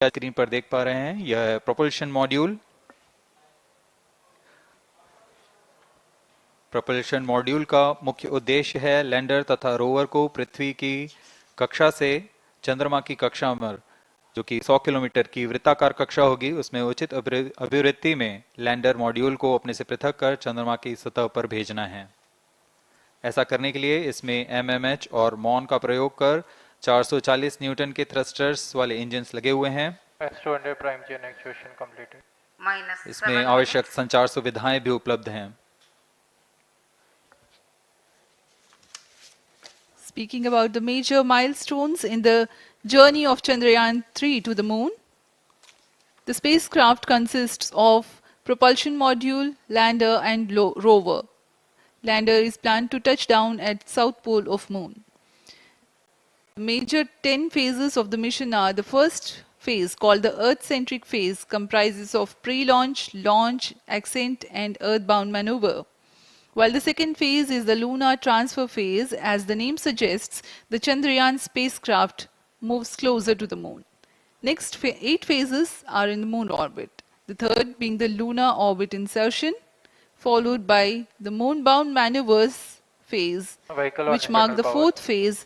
Screen पर देख पा रहे हैं यह प्रोपल्शन मॉड्यूल। प्रोपल्शन मॉड्यूल का मुख्य उद्देश्य है लैंडर तथा रोवर को पृथ्वी की कक्षा से चंद्रमा की कक्षा में, जो कि 100 किलोमीटर की वृत्ताकार कक्षा होगी, उसमें उचित अभिवृत्ति में लैंडर मॉड्यूल को अपने से पृथक कर चंद्रमा की सतह पर भेजना है। ऐसा करने के लिए इसमें एमएमएच और मॉन का प्रयोग कर 440 न्यूटन के थ्रस्टर्स वाले इंजन लगे हुए हैं। इसमें आवश्यक संचार सुविधाएं भी उपलब्ध हैं। Speaking about the major milestones in the journey of Chandrayaan 3 to the moon, the spacecraft consists of propulsion module, lander and rover. Lander is planned to touch down at south pole of moon. The major 10 phases of the mission are: the first phase, called the Earth-centric phase, comprises of pre-launch, launch, ascent and earthbound maneuver. While the second phase is the lunar transfer phase, as the name suggests, the Chandrayaan spacecraft moves closer to the moon. Next 8 phases are in the moon orbit, the third being the lunar orbit insertion, followed by the moon-bound maneuvers phase, which mark the fourth phase.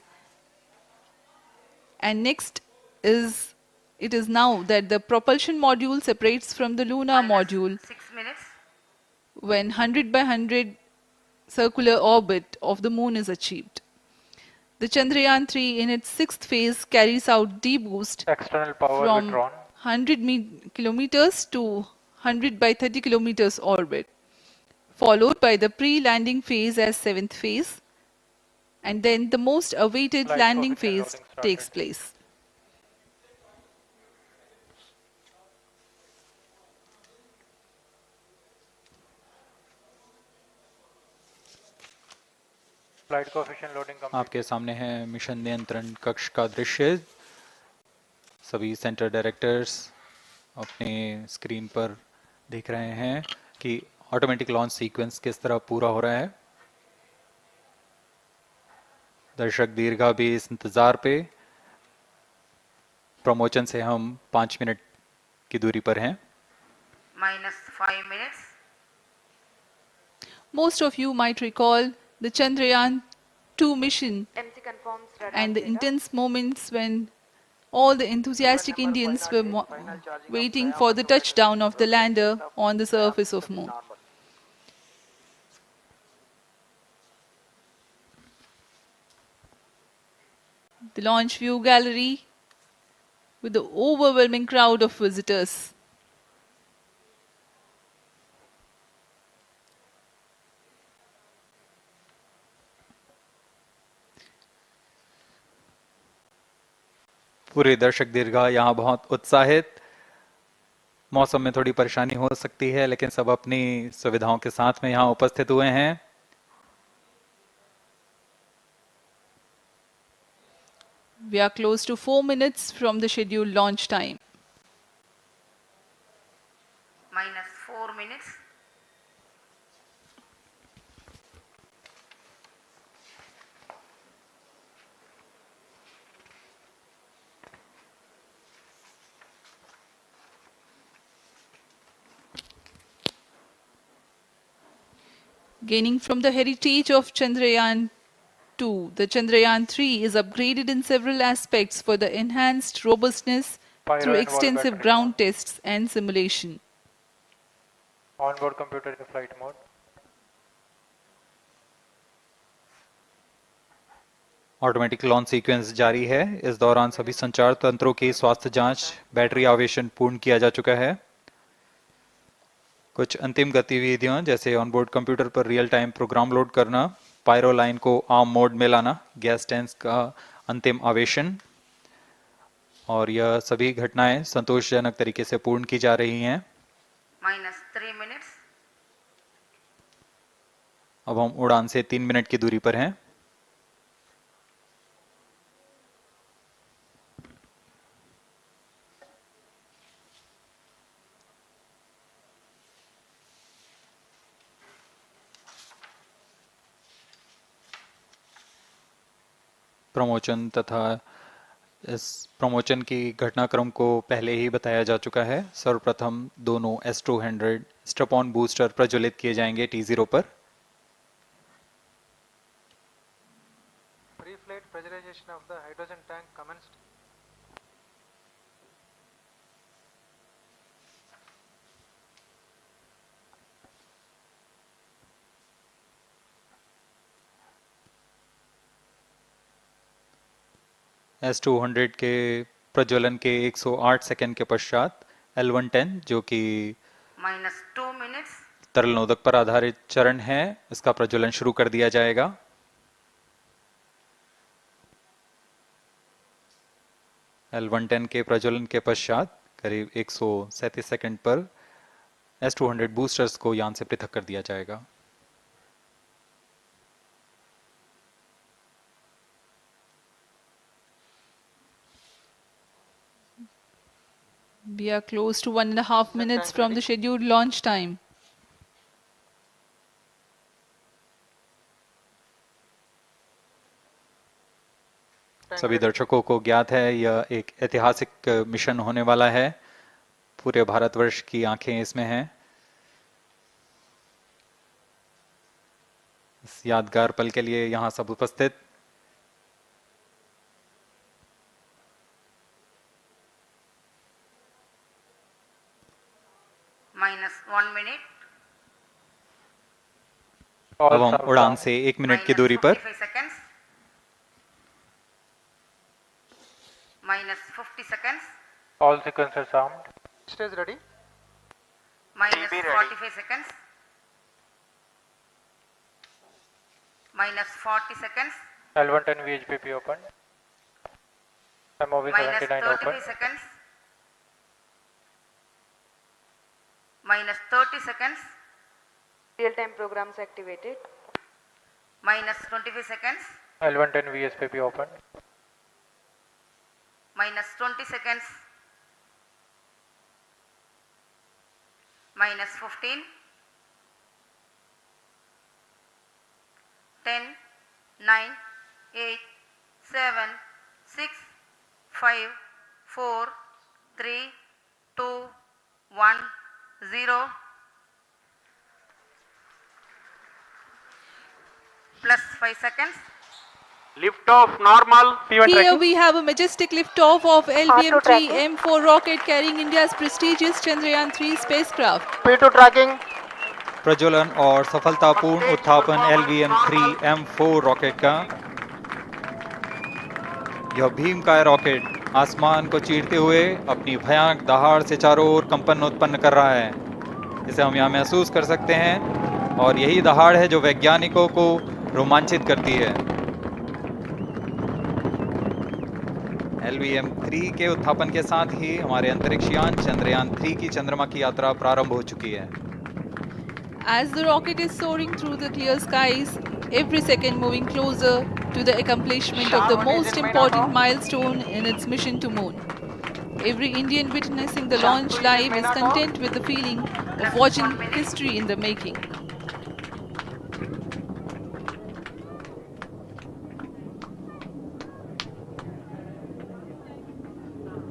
And next is, it is now that the propulsion module separates from the lunar module when 100 by 100 circular orbit of the moon is achieved. The Chandrayaan 3 in its sixth phase carries out D-boost from 100 kilometers to 100 by 30 kilometers orbit, followed by the pre-landing phase as seventh phase, and then the most awaited landing phase takes place. आपके सामने है mission नियंत्रण कक्ष का दृश्य। सभी centre directors अपने screen पर देख रहे हैं कि ऑटोमेटिक लॉन्च सीक्वेंस किस तरह पूरा हो रहा है। दर्शक दीर्घा भी इस इंतजार पे। प्रमोशन से हम 5 मिनट की दूरी पर हैं। -5 minutes. Most of you might recall the Chandrayaan 2 mission and the intense moments when all the enthusiastic Indians were waiting for the touchdown of the lander on the surface of moon. The launch view gallery with the overwhelming crowd of visitors. पूरे दर्शक दीर्घा यहाँ बहुत उत्साहित। मौसम में थोड़ी परेशानी हो सकती है, लेकिन सब अपनी सुविधाओं के साथ में यहाँ उपस्थित हुए हैं। We are close to 4 minutes from the scheduled launch time. -4 minutes. Gaining from the heritage of Chandrayaan 2, the Chandrayaan 3 is upgraded in several aspects for the enhanced robustness through extensive ground tests and simulation. Onboard computer in flight mode. Automatic launch sequence जारी है। इस दौरान सभी संचार तंत्रों की स्वास्थ्य जांच, बैटरी आवेशन पूर्ण किया जा चुका है। कुछ अंतिम गतिविधियां जैसे ऑनबोर्ड कंप्यूटर पर रियल टाइम प्रोग्राम लोड करना, पायरो लाइन को आर्म मोड में लाना, गैस टैंक का अंतिम आवेशन, और यह सभी घटनाएं संतोषजनक तरीके से पूर्ण की जा रही हैं। -3 minutes. अब हम उड़ान से 3 मिनट की दूरी पर हैं। प्रमोशन तथा इस प्रमोशन की घटनाक्रम को पहले ही बताया जा चुका है। सर्वप्रथम दोनों S200 स्ट्रप ऑन बूस्टर प्रज्वलित किए जाएंगे T0 पर। Pre-flight pressurization of the hydrogen tank commenced. S200 के प्रज्वलन के 108 सेकंड के पश्चात L110 जो कि -2 minutes, तरल नोदक पर आधारित चरण है, इसका प्रज्वलन शुरू कर दिया जाएगा। L110 के प्रज्वलन के पश्चात करीब 137 सेकंड पर S200 बूस्टर्स को यान से पृथक कर दिया जाएगा। We are close to 1.5 minutes from the scheduled launch time. सभी दर्शकों को ज्ञात है यह एक ऐतिहासिक मिशन होने वाला है। पूरे भारतवर्ष की आंखें इसमें हैं। इस यादगार पल के लिए यहाँ सब उपस्थित -1 minute, अब हम उड़ान से 1 मिनट की दूरी पर -45 seconds, -50 seconds, All sequencers armed. Stage ready. -45 seconds, -40 seconds, L110 VHPP open. MOV 79 -33 open. seconds, -30 seconds, Real-time programs activated. -25 seconds, L110 VSPP open. -20 seconds, -15, 10, 9, 8, 7, 6, 5, 4, 3, 2, 1, 0. Plus 5 seconds. Lift off normal. P1 Here tracking. we have a majestic liftoff of Auto LVM-3 tracking. M4 rocket carrying India's prestigious Chandrayaan-3 spacecraft. P2 tracking. प्रज्वलन और सफलतापूर्ण उत्थापन LVM-3 M4 rocket का। यह भीमकाय rocket आसमान को चीरते हुए अपनी भयानक दहाड़ से चारों ओर कंपन उत्पन्न कर रहा है। इसे हम यहाँ महसूस कर सकते हैं और यही दहाड़ है जो वैज्ञानिकों को रोमांचित करती है। LVM-3 के उत्थापन के साथ ही हमारे अंतरिक्ष यान चंद्रयान-3 की चंद्रमा की यात्रा प्रारंभ हो चुकी है। As the rocket is soaring through the clear skies, every second moving closer to the accomplishment of the most important milestone in its mission to moon. Every Indian witnessing the launch live is content with the feeling of watching history in the making.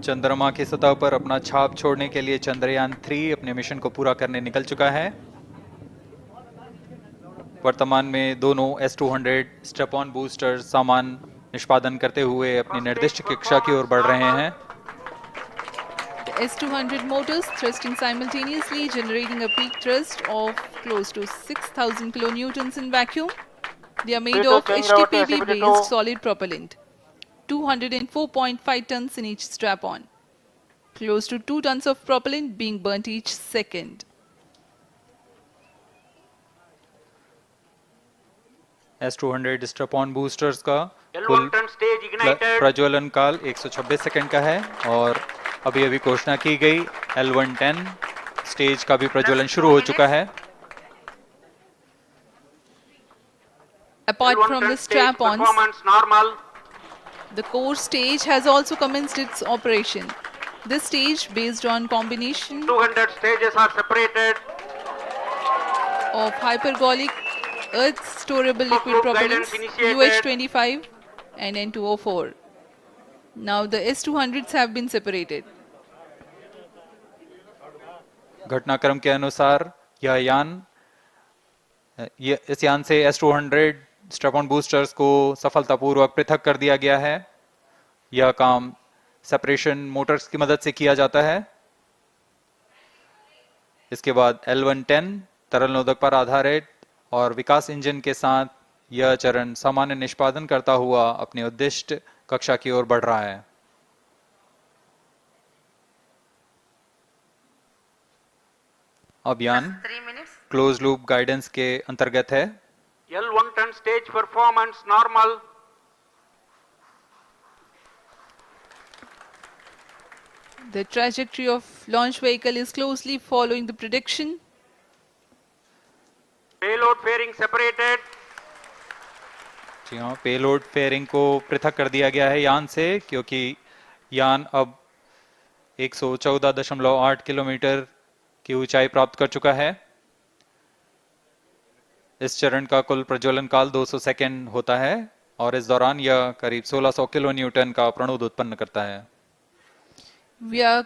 चंद्रमा की सतह पर अपना छाप छोड़ने के लिए चंद्रयान-3 अपने मिशन को पूरा करने निकल चुका है। वर्तमान में दोनों S200 स्ट्रप ऑन बूस्टर सामान निष्पादन करते हुए अपनी निर्दिष्ट कक्षा की ओर बढ़ रहे हैं। The S200 motors thrusting simultaneously, generating a peak thrust of close to 6,000 kilonewtons in vacuum. They are made of HTPB-based solid propellant, 204.5 tons in each strap-on. Close to 2 tons of propellant being burnt each second. S200 स्ट्रप on boosters का कुल L110 stage ignited. प्रज्वलन काल 126 second का है और अभी अभी घोषणा की गई L110 स्टेज का भी प्रज्वलन शुरू हो चुका है। Apart from the L110 stage strap-ons, performance normal. the core stage has also commenced its operation. This stage, based on combination 200 stages are separated. of hypergolic earth storable liquid Group propellants guidance initiated. UH-25 and N2O4. Now the S-200s have been separated. घटनाक्रम के अनुसार यह यान इस यान से S-200 strap-on boosters को सफलतापूर्वक पृथक कर दिया गया है। यह काम सेपरेशन मोटर्स की मदद से किया जाता है। इसके बाद L110 तरल नोदक पर आधारित और विकास इंजन के साथ यह चरण सामान्य निष्पादन करता हुआ अपनी उद्दिष्ट कक्षा की ओर बढ़ रहा है। अब यान 3 minutes. क्लोज लूप गाइडेंस के अंतर्गत है। L110 stage performance normal. The trajectory of launch vehicle is closely following the prediction. Payload fairing separated. जी हाँ, पेलोड फेयरिंग को पृथक कर दिया गया है यान से, क्योंकि यान अब 114.8 किलोमीटर की ऊंचाई प्राप्त कर चुका है। इस चरण का कुल प्रज्वलन काल 200 सेकेंड होता है और इस दौरान यह करीब 1600 किलो न्यूटन का प्रणोद उत्पन्न करता है। We are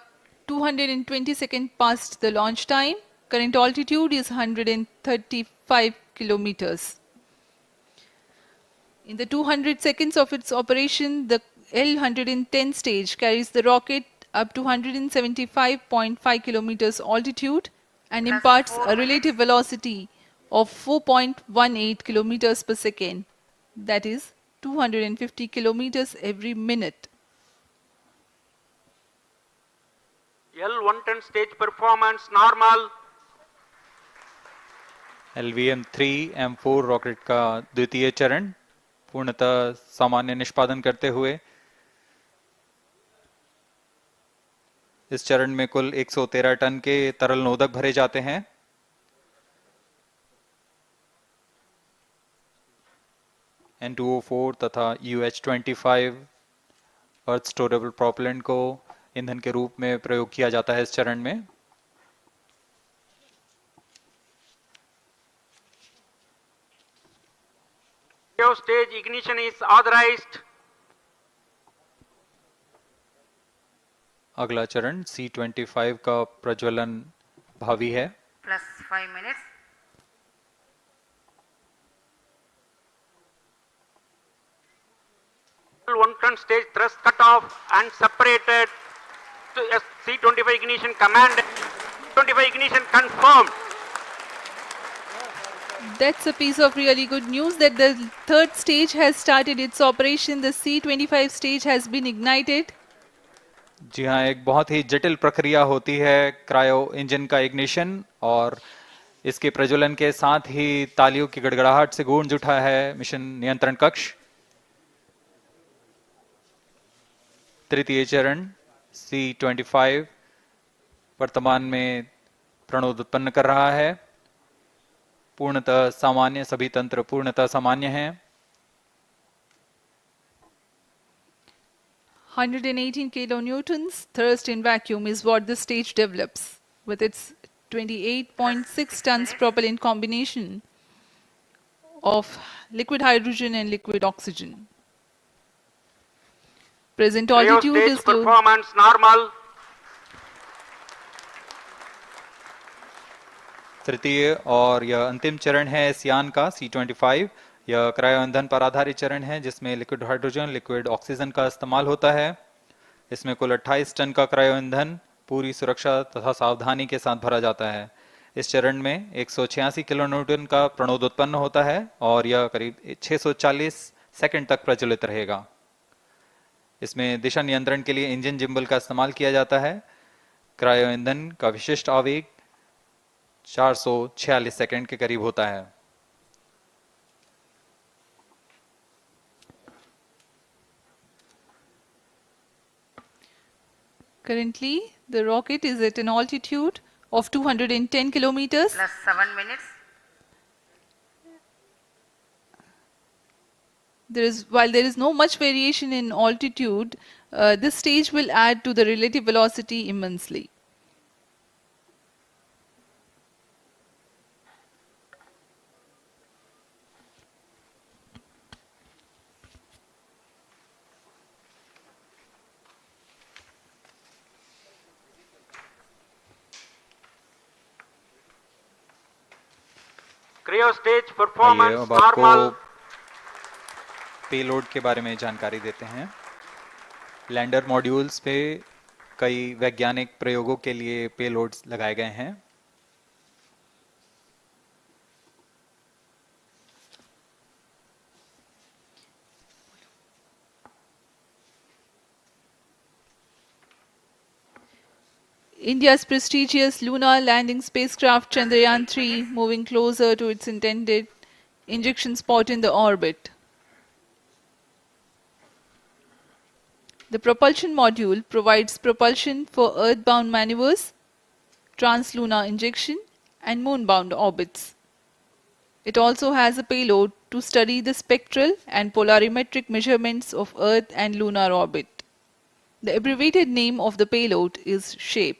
220 seconds past the launch time. Current altitude is 135 kilometers. In the 200 seconds of its operation, the L-110 stage carries the rocket up to 175.5 kilometers altitude and Plus imparts 4 a relative velocity of 4.18 kilometers per second, that is 250 kilometers every minute. L110 stage performance normal. LVM-3 M4 rocket का द्वितीय चरण पूर्णतः सामान्य निष्पादन करते हुए इस चरण में कुल 113 टन के तरल नोदक भरे जाते हैं। N2O4 तथा UH-25 अर्थ स्टोरेबल प्रोपेलेंट को ईंधन के रूप में प्रयोग किया जाता है इस चरण में। Stage ignition is authorized. अगला चरण C-25 का प्रज्वलन भावी है। Plus 5 minutes. L110 stage thrust cut off and separated. To C-25 ignition command. 25 ignition confirmed. That's a piece of really good news that the third stage has started its operation. The C-25 stage has been ignited. जी हाँ, एक बहुत ही जटिल प्रक्रिया होती है cryo engine का ignition, और इसके प्रज्वलन के साथ ही तालियों की गड़गड़ाहट से गूंज उठा है मिशन नियंत्रण कक्ष। तृतीय चरण C-25 वर्तमान में प्रणोद उत्पन्न कर रहा है। पूर्णतः सामान्य, सभी तंत्र पूर्णतः सामान्य हैं। 118 kilonewtons thrust in vacuum is what the stage develops with its 28.6 tons propellant combination of liquid hydrogen and liquid oxygen. Present altitude Stage is close. performance normal. तृतीय और यह अंतिम चरण है इस यान का C-25। यह क्रायो ईंधन पर आधारित चरण है जिसमें लिक्विड हाइड्रोजन, लिक्विड ऑक्सीजन का इस्तेमाल होता है। इसमें कुल 28 टन का क्रायो ईंधन पूरी सुरक्षा तथा सावधानी के साथ भरा जाता है। इस चरण में 186 किलो न्यूटन का प्रणोद उत्पन्न होता है और यह करीब 640 सेकंड तक प्रज्वलित रहेगा। इसमें दिशा नियंत्रण के लिए इंजन जिम्बल का इस्तेमाल किया जाता है। क्रायो ईंधन का विशिष्ट आवेग 446 सेकंड के करीब होता है। Currently, the rocket is at an altitude of 210 kilometers. Plus 7 minutes. While there is no much variation in altitude, this stage will add to the relative velocity immensely. Cryostage आइए performance अब आपको normal. Payload के बारे में जानकारी देते हैं। Lander modules पे कई वैज्ञानिक प्रयोगों के लिए पेलोड्स लगाए गए हैं। India's prestigious lunar landing spacecraft Chandrayaan 3 moving closer to its intended injection spot in the orbit. The propulsion module provides propulsion for Earth-bound maneuvers, translunar injection, and moon-bound orbits. It also has a payload to study the spectral and polarimetric measurements of Earth and lunar orbit. The abbreviated name of the payload is SHAPE.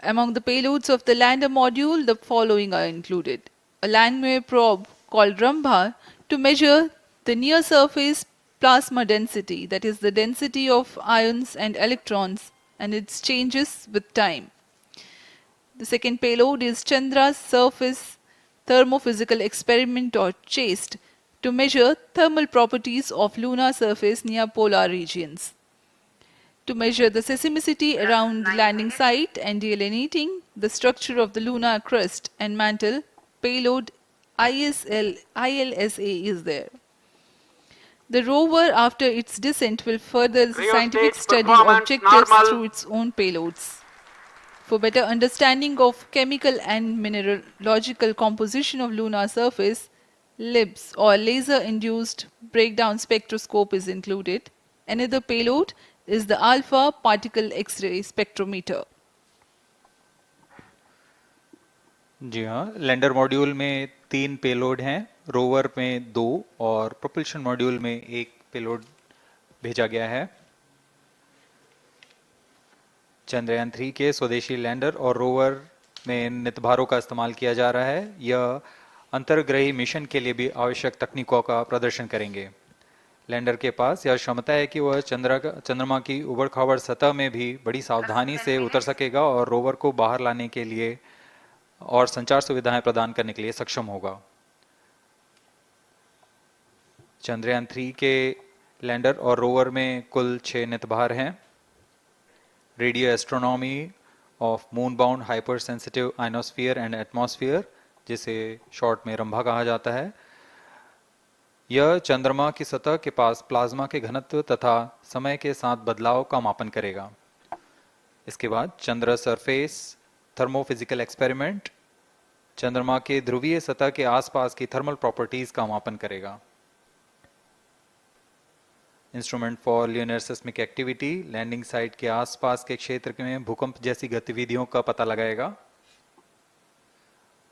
Among the payloads of the lander module, the following are included. A landwehr probe called Rambha to measure the near-surface plasma density, that is the density of ions and electrons, and its changes with time. The second payload is Chandra's Surface Thermophysical Experiment or CHASTE to measure thermal properties of lunar surface near polar regions. To measure the seismicity around the landing site and delineating the structure of the lunar crust and mantle, payload ILSA is there. The rover, after its descent, will further the scientific Cryostage study performance objectives normal. through its own payloads. For better understanding of chemical and mineralogical composition of lunar surface, LIBS or laser-induced breakdown spectroscope is included. Another payload is the alpha particle X-ray spectrometer. जी हाँ, lander module में 3 payload हैं, rover में 2 और propulsion module में 1 payload भेजा गया है। चंद्रयान 3 के स्वदेशी लैंडर और रोवर में नितभारों का इस्तेमाल किया जा रहा है। यह अंतर्ग्रही मिशन के लिए भी आवश्यक तकनीकों का प्रदर्शन करेंगे। लैंडर के पास यह क्षमता है कि वह चंद्रमा की उबड़-खाबड़ सतह में भी बड़ी सावधानी से उतर सकेगा और रोवर को बाहर लाने के लिए और संचार सुविधाएं प्रदान करने के लिए सक्षम होगा। चंद्रयान 3 के लैंडर और रोवर में कुल 6 नितभार हैं। Radio astronomy of moon bound hyper sensitive ionosphere and atmosphere, जिसे शॉर्ट में रंभा कहा जाता है, यह चंद्रमा की सतह के पास प्लाज्मा के घनत्व तथा समय के साथ बदलाव का मापन करेगा। इसके बाद चंद्र सरफेस थर्मोफिजिकल एक्सपेरिमेंट चंद्रमा के ध्रुवीय सतह के आसपास की थर्मल प्रॉपर्टीज का मापन करेगा। Instrument for lunar seismic activity landing site के आसपास के क्षेत्र में भूकंप जैसी गतिविधियों का पता लगाएगा।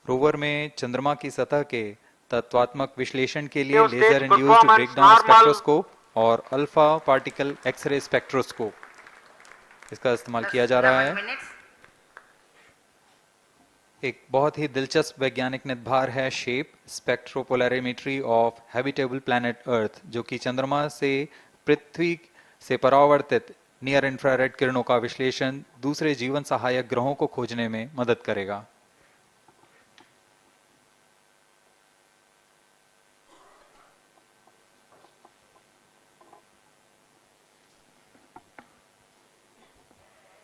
रोवर में चंद्रमा की सतह के तत्वात्मक विश्लेषण के लिए लेजर इंड्यूस्ड ब्रेकडाउन स्पेक्ट्रोस्कोप और अल्फा पार्टिकल एक्सरे स्पेक्ट्रोस्कोप इसका इस्तेमाल किया जा रहा है। एक बहुत ही दिलचस्प वैज्ञानिक निर्धार है shape स्पेक्ट्रोपोलैरिमेट्री of habitable planet earth, जो कि चंद्रमा से पृथ्वी से परावर्तित नियर इंफ्रारेड किरणों का विश्लेषण दूसरे जीवन सहायक ग्रहों को खोजने में मदद करेगा।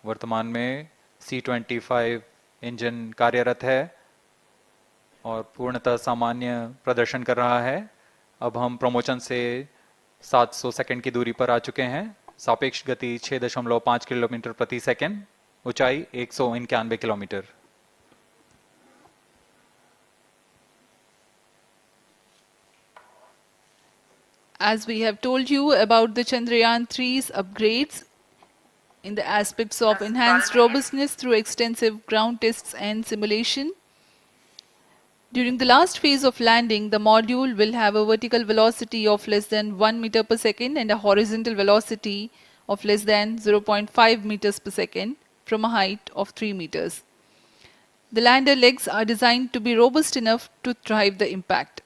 वर्तमान में C-25 इंजन कार्यरत है और पूर्णतः सामान्य प्रदर्शन कर रहा है। अब हम प्रमोशन से 700 सेकंड की दूरी पर आ चुके हैं। सापेक्ष गति 6.5 किलोमीटर प्रति सेकंड, ऊंचाई 191 kilometre. As we have told you about the Chandrayaan 3's upgrades in the aspects of enhanced robustness through extensive ground tests and simulation. During the last phase of landing, the module will have a vertical velocity of less than 1 meter per second and a horizontal velocity of less than 0.5 meters per second from a height of 3 meters. The lander legs are designed to be robust enough to thrive the impact.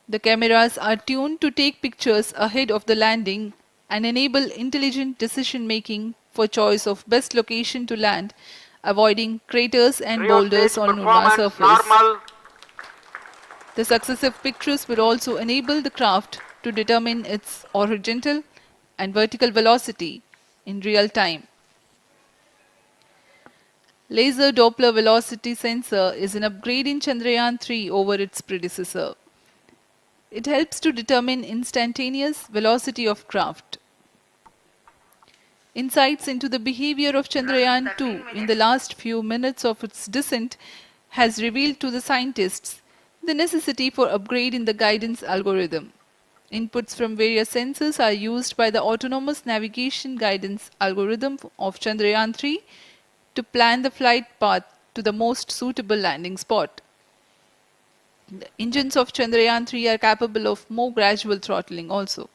The cameras are tuned to take pictures ahead of the landing and enable intelligent decision making for choice of best location to land avoiding craters and Cryo boulders stage on lunar performance surface. normal. The successive pictures will also enable the craft to determine its horizontal and vertical velocity in real time. Laser Doppler velocity sensor is an upgrade in Chandrayaan-3 over its predecessor. It helps to determine instantaneous velocity of craft. Insights into the behavior of Chandrayaan-2 in the last few minutes of its descent has revealed to the scientists the necessity for upgrade in the guidance algorithm. Inputs from various sensors are used by the autonomous navigation guidance algorithm of Chandrayaan-3 to plan the flight path to the most suitable landing spot. The engines of Chandrayaan-3 are capable of more gradual throttling also.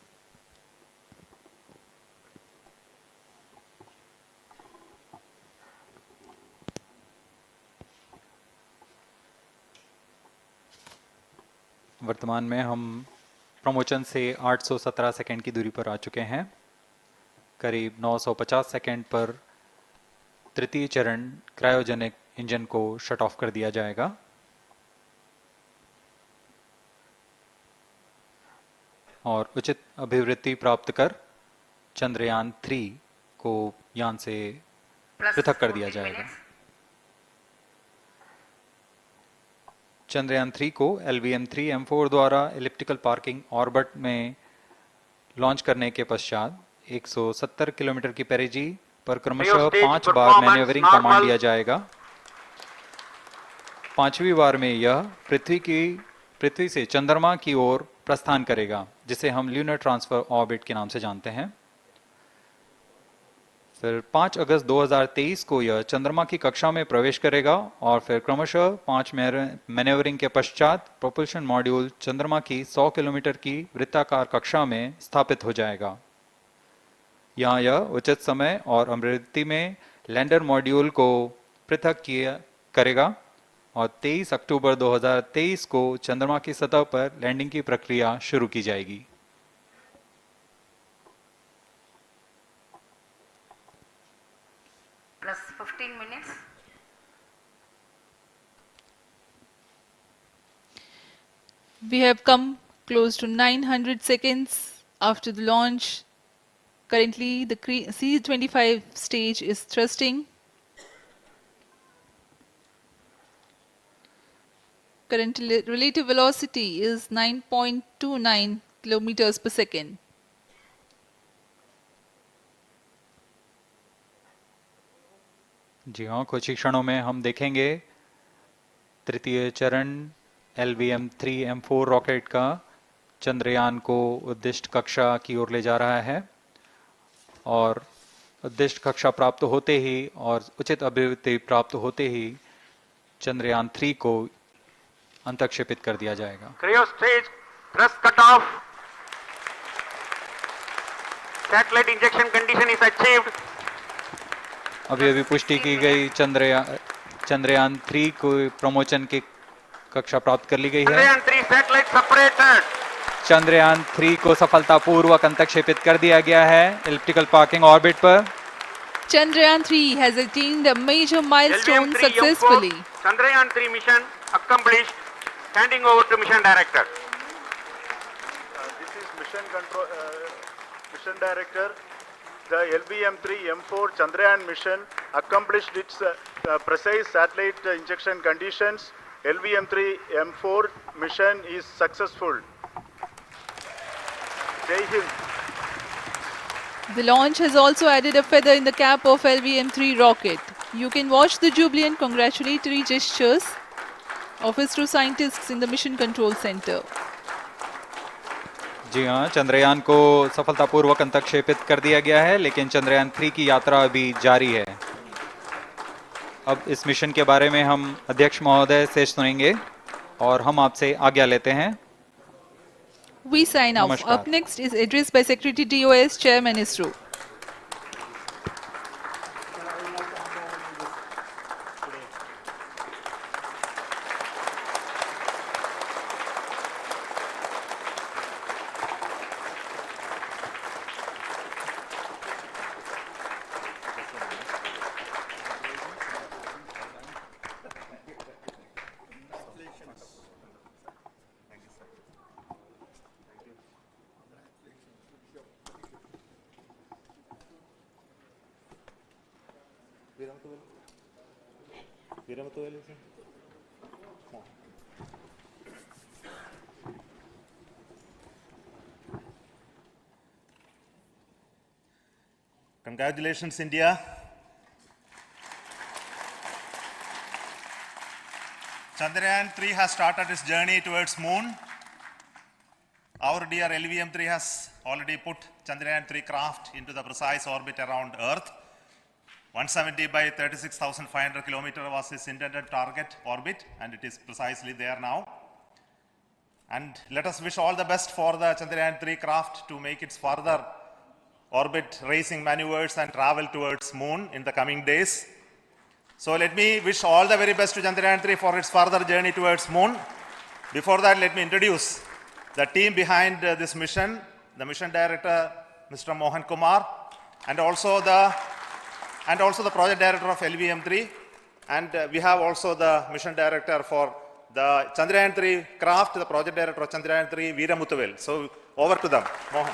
वर्तमान में हम promotion से 817 second की दूरी पर आ चुके हैं। करीब 950 सेकंड पर तृतीय चरण क्रायोजेनिक इंजन को शट ऑफ कर दिया जाएगा और उचित अभिवृत्ति प्राप्त कर चंद्रयान 3 को यान से पृथक कर दिया जाएगा। चंद्रयान 3 को LVM-3M4 द्वारा एलिप्टिकल पार्किंग ऑर्बिट में लॉन्च करने के पश्चात 170 किलोमीटर की पेरिजी पर क्रमशः 5 बार मैन्यूवरिंग कमांड दिया जाएगा। 5वीं बार में यह पृथ्वी से चंद्रमा की ओर प्रस्थान करेगा, जिसे हम ल्यूनर ट्रांसफर ऑर्बिट के नाम से जानते हैं। फिर 5 अगस्त 2023 को यह चंद्रमा की कक्षा में प्रवेश करेगा और फिर क्रमशः 5 मैन्यूवरिंग के पश्चात प्रोपल्शन मॉड्यूल चंद्रमा की 100 किलोमीटर की वृत्ताकार कक्षा में स्थापित हो जाएगा। यहाँ यह उचित समय और अभिवृत्ति में लैंडर मॉड्यूल को पृथक करेगा और 23 अक्टूबर 2023 को चंद्रमा की सतह पर लैंडिंग की प्रक्रिया शुरू की जाएगी। Plus 15 minutes. We have come close to 900 seconds after the launch. Currently, the C-25 stage is thrusting. Current relative velocity is 9.29 kilometers per second. जी हाँ, कुछ ही क्षणों में हम देखेंगे तृतीय चरण LVM-3M4 रॉकेट का चंद्रयान को उद्दिष्ट कक्षा की ओर ले जा रहा है और उद्दिष्ट कक्षा प्राप्त होते ही और उचित अभिवृत्ति प्राप्त होते ही चंद्रयान 3 को अंतक्षेपित कर दिया जाएगा। Cryo stage thrust cutoff. Satellite injection condition is achieved. अभी पुष्टि की गई चंद्रयान 3 को प्रमोशन की कक्षा प्राप्त कर ली गई है। Chandrayaan 3 satellite separated. चंद्रयान 3 को सफलतापूर्वक अंतक्षेपित कर दिया गया है एलिप्टिकल पार्किंग ऑर्बिट पर। Chandrayaan 3 has attained a major milestone successfully. Chandrayaan 3 mission accomplished. Handing over to mission director. This is mission director. The LVM-3M4 Chandrayaan mission accomplished its precise satellite injection conditions. LVM-3M4 mission is successful. Jai Hind. The launch has also added a feather in the cap of LVM-3 rocket. You can watch the jubilant congratulatory gestures of ISRO scientists in the Mission Control Center. जी हाँ, चंद्रयान को सफलतापूर्वक अंतक्षेपित कर दिया गया है, लेकिन चंद्रयान 3 की यात्रा अभी जारी है। अब इस मिशन के बारे में हम अध्यक्ष महोदय से सुनेंगे और हम आपसे आज्ञा लेते हैं। We sign off. नमस्कार। Up next is address by Secretary DOS, Chairman ISRO. Congratulations, India. Chandrayaan 3 has started its journey towards moon. Our dear LVM-3 has already put Chandrayaan 3 craft into the precise orbit around Earth. 170 by 36,500 kilometers was its intended target orbit, and it is precisely there now. And let us wish all the best for the Chandrayaan 3 craft to make its further orbit racing maneuvers and travel towards moon in the coming days. So let me wish all the very best to Chandrayaan 3 for its further journey towards moon. Before that, let me introduce the team behind this mission, the mission director, Mr. Mohan Kumar, and also the project director of LVM3, and we have also the mission director for the Chandrayaan 3 craft, the project director of Chandrayaan 3, Veera Muthuvel. So over to them, Mohan.